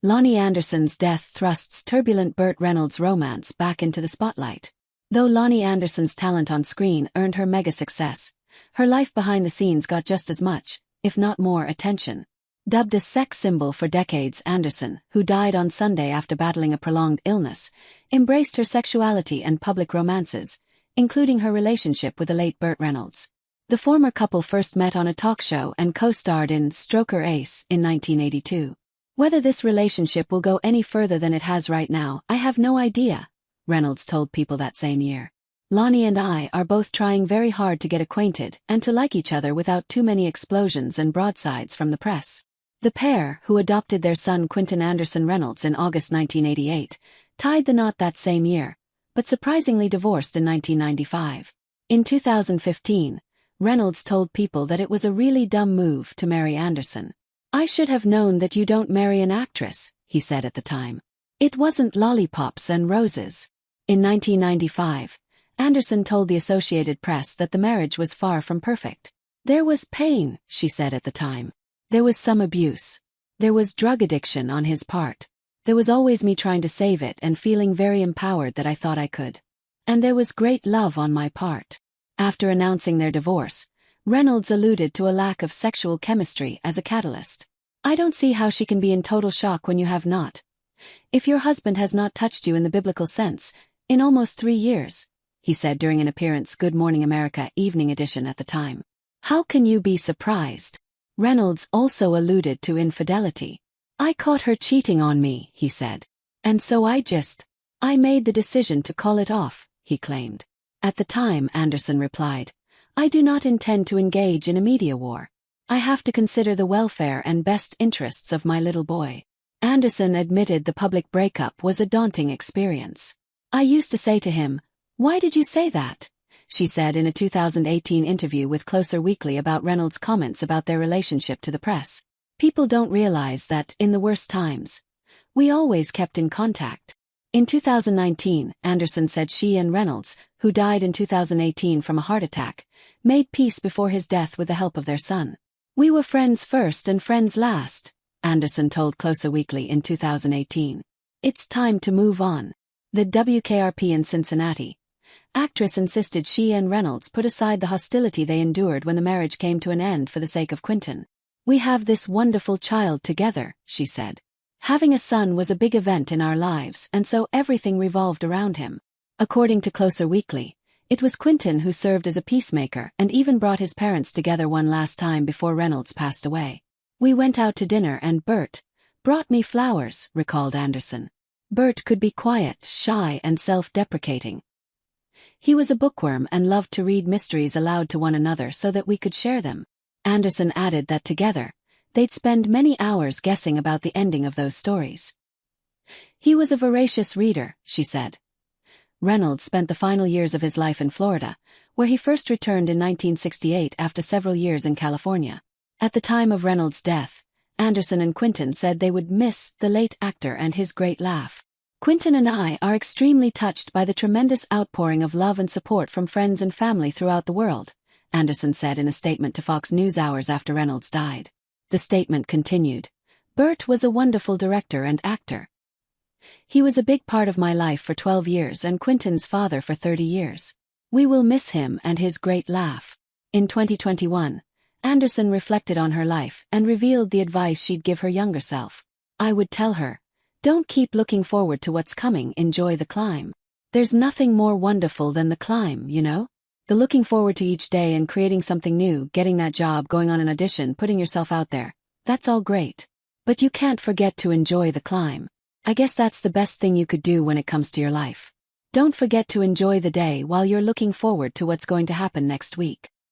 Loni Anderson's death thrusts turbulent Burt Reynolds romance back into the spotlight. Though Loni Anderson's talent on screen earned her mega success, her life behind the scenes got just as much, if not more, attention. Dubbed a sex symbol for decades, Anderson, who died on Sunday after battling a prolonged illness, embraced her sexuality and public romances, including her relationship with the late Burt Reynolds. The former couple first met on a talk show and co-starred in Stroker Ace in 1982. Whether this relationship will go any further than it has right now, I have no idea, Reynolds told People that same year. Loni and I are both trying very hard to get acquainted and to like each other without too many explosions and broadsides from the press. The pair, who adopted their son Quentin Anderson Reynolds in August 1988, tied the knot that same year, but surprisingly divorced in 1995. In 2015, Reynolds told People that it was a really dumb move to marry Anderson. "I should have known that you don't marry an actress," he said at the time. "It wasn't lollipops and roses." In 1995, Anderson told the Associated Press that the marriage was far from perfect. "There was pain," she said at the time. "There was some abuse. There was drug addiction on his part. There was always me trying to save it and feeling very empowered that I thought I could. And there was great love on my part." After announcing their divorce, Reynolds alluded to a lack of sexual chemistry as a catalyst. "I don't see how she can be in total shock when you have not. If your husband has not touched you in the biblical sense, in almost 3 years, he said during an appearance Good Morning America Evening Edition at the time. "How can you be surprised?" Reynolds also alluded to infidelity. "I caught her cheating on me," he said. "And so I made the decision to call it off," he claimed. At the time, Anderson replied, "I do not intend to engage in a media war. I have to consider the welfare and best interests of my little boy." Anderson admitted the public breakup was a daunting experience. "I used to say to him, 'Why did you say that?'" she said in a 2018 interview with Closer Weekly about Reynolds' comments about their relationship to the press. "People don't realize that, in the worst times, we always kept in contact." In 2019, Anderson said she and Reynolds, who died in 2018 from a heart attack, made peace before his death with the help of their son. "We were friends first and friends last," Anderson told Closer Weekly in 2018. "It's time to move on." The WKRP in Cincinnati. Actress insisted she and Reynolds put aside the hostility they endured when the marriage came to an end for the sake of Quentin. "We have this wonderful child together," she said. "Having a son was a big event in our lives, and so everything revolved around him." According to Closer Weekly, it was Quentin who served as a peacemaker and even brought his parents together one last time before Reynolds passed away. "We went out to dinner and Burt brought me flowers," recalled Anderson. Burt could be quiet, shy, and self-deprecating. "He was a bookworm and loved to read mysteries aloud to one another so that we could share them." Anderson added that together, they'd spend many hours guessing about the ending of those stories. "He was a voracious reader," she said. Reynolds spent the final years of his life in Florida, where he first returned in 1968 after several years in California. At the time of Reynolds' death, Anderson and Quentin said they would miss the late actor and his great laugh. "Quentin and I are extremely touched by the tremendous outpouring of love and support from friends and family throughout the world," Anderson said in a statement to Fox News hours after Reynolds died. The statement continued, "Burt was a wonderful director and actor. He was a big part of my life for 12 years and Quentin's father for 30 years. We will miss him and his great laugh." In 2021, Anderson reflected on her life and revealed the advice she'd give her younger self. "I would tell her, don't keep looking forward to what's coming, enjoy the climb. There's nothing more wonderful than the climb, you know? The looking forward to each day and creating something new, getting that job, going on an audition, putting yourself out there. That's all great. But you can't forget to enjoy the climb. I guess that's the best thing you could do when it comes to your life. Don't forget to enjoy the day while you're looking forward to what's going to happen next week."